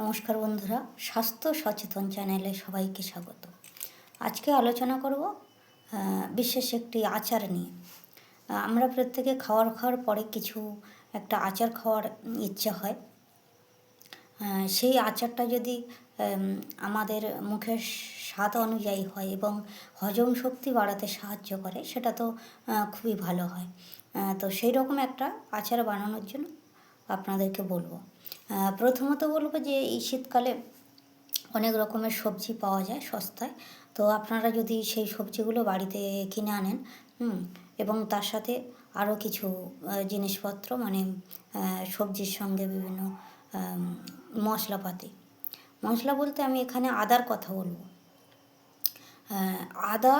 নমস্কার বন্ধুরা, স্বাস্থ্য সচেতন চ্যানেলে সবাইকে স্বাগত। আজকে আলোচনা করব বিশেষ একটি আচার নিয়ে। আমরা প্রত্যেকে খাওয়ার পরে কিছু একটা আচার খাওয়ার ইচ্ছে হয়। সেই আচারটা যদি আমাদের মুখের স্বাদ অনুযায়ী হয় এবং হজম শক্তি বাড়াতে সাহায্য করে, সেটা তো খুবই ভালো হয়। তো সেই রকম একটা আচার বানানোর জন্য আপনাদেরকে বলবো। প্রথমত বলবো যে এই শীতকালে অনেক রকমের সবজি পাওয়া যায় সস্তায়। তো আপনারা যদি সেই সবজিগুলো বাড়িতে কিনে আনেন এবং তার সাথে আরও কিছু জিনিসপত্র, মানে সবজির সঙ্গে বিভিন্ন মশলা বলতে আমি এখানে আদার কথা বলবো। আদা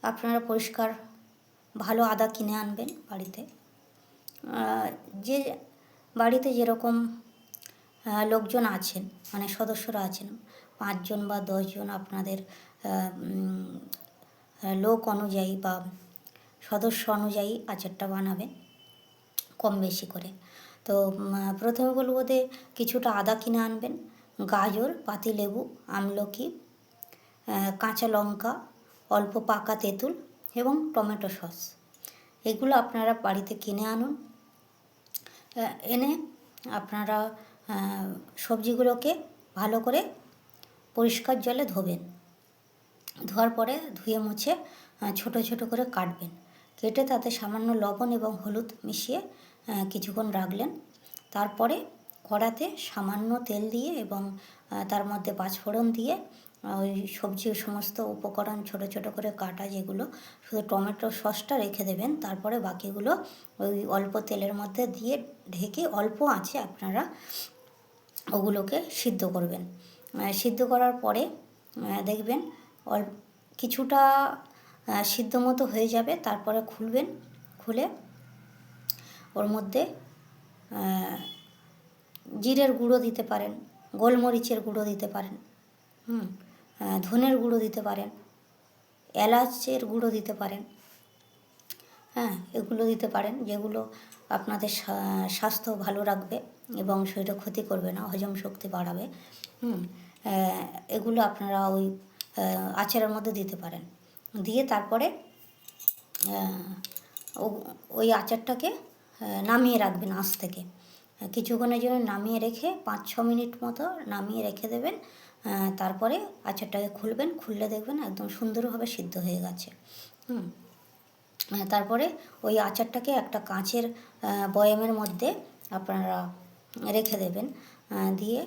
আপনারা পরিষ্কার ভালো আদা কিনে আনবেন বাড়িতে। যে বাড়িতে যেরকম লোকজন আছেন, মানে সদস্যরা আছেন, 5 জন বা 10 জন, আপনাদের লোক অনুযায়ী বা সদস্য অনুযায়ী আচারটা বানাবেন কম বেশি করে। তো প্রথমে বলবো যে কিছুটা আদা কিনে আনবেন, গাজর, পাতিলেবু, আমলকি, কাঁচা লঙ্কা, অল্প পাকা তেঁতুল এবং টমেটো সস। এগুলো আপনারা বাড়িতে কিনে আনুন। এনে আপনারা সবজিগুলোকে ভালো করে পরিষ্কার জলে ধোবেন। ধোয়ার পরে ধুয়ে মুছে ছোট ছোট করে কাটবেন। কেটে তাতে সামান্য লবণ এবং হলুদ মিশিয়ে কিছুক্ষণ রাখলেন। তারপরে কড়াতে সামান্য তেল দিয়ে এবং তার মধ্যে পাঁচফোড়ন দিয়ে ওই সবজির সমস্ত উপকরণ ছোট ছোট করে কাটা, যেগুলো শুধু টমেটো সসটা রেখে দেবেন। তারপরে বাকিগুলো ওই অল্প তেলের মধ্যে দিয়ে ঢেকে অল্প আঁচে আপনারা ওগুলোকে সিদ্ধ করবেন। সিদ্ধ করার পরে দেখবেন কিছুটা সিদ্ধ মতো হয়ে যাবে। তারপরে খুলবেন, খুলে ওর মধ্যে জিরের গুঁড়ো দিতে পারেন, গোলমরিচের গুঁড়ো দিতে পারেন, ধনের গুঁড়ো দিতে পারেন, এলাচের গুঁড়ো দিতে পারেন। এগুলো দিতে পারেন, যেগুলো আপনাদের স্বাস্থ্য ভালো রাখবে এবং শরীরে ক্ষতি করবে না, হজম শক্তি বাড়াবে। এগুলো আপনারা ওই আচারের মধ্যে দিতে পারেন। দিয়ে তারপরে ওই আচারটাকে নামিয়ে রাখবেন আঁচ থেকে। কিছুক্ষণের জন্য নামিয়ে রেখে 5-6 মিনিট মতো নামিয়ে রেখে দেবেন। তারপরে আচারটাকে খুলবেন, খুললে দেখবেন একদম সুন্দরভাবে সিদ্ধ হয়ে গেছে। তারপরে ওই আচারটাকে একটা কাঁচের বয়ামের মধ্যে আপনারা রেখে দেবেন। দিয়ে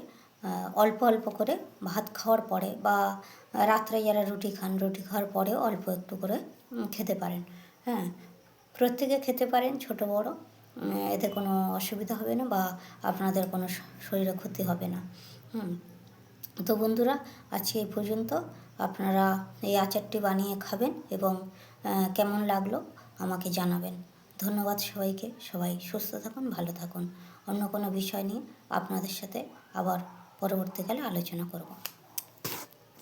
অল্প অল্প করে ভাত খাওয়ার পরে বা রাত্রে যারা রুটি খান, রুটি খাওয়ার পরেও অল্প একটু করে খেতে পারেন। প্রত্যেকে খেতে পারেন, ছোট বড়, এতে কোনো অসুবিধা হবে না বা আপনাদের কোনো শরীরে ক্ষতি হবে না। তো বন্ধুরা, আজকে এই পর্যন্ত। আপনারা এই আচারটি বানিয়ে খাবেন এবং কেমন লাগলো আমাকে জানাবেন। ধন্যবাদ সবাইকে। সবাই সুস্থ থাকুন, ভালো থাকুন। অন্য কোনো বিষয় নিয়ে আপনাদের সাথে আবার পরবর্তীকালে আলোচনা করব।